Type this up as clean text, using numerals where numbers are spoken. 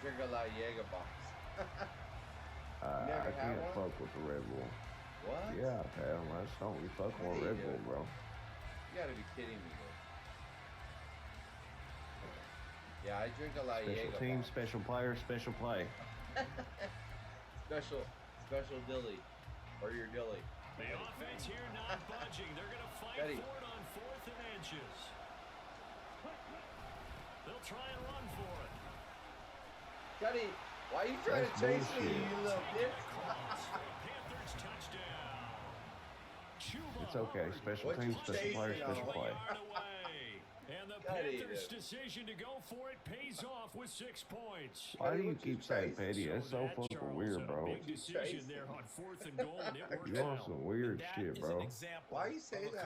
drink a lot of Jaeger bombs. I can't fuck with the Red Bull. What? Yeah, hell, that's not we fuck more Red Bull, bro. You gotta be kidding me, bro. Yeah, I drink a lot of Jaeger Special team, bombs. special player, special play. Special dilly. Or your dilly. The offense here not budging. They're going to fight for it on 4th and inches. They'll try and run for it. Cuddy, why are you trying to chase me, you little bitch? Panthers touchdown. It's okay. Special teams, special player, special play. And the Panthers' decision to go for it pays off with 6 points. Why do you keep saying petty? That's so fucking weird, bro. Big decision there on 4th and goal, and it worked out. You on some weird shit, bro. Why you say that?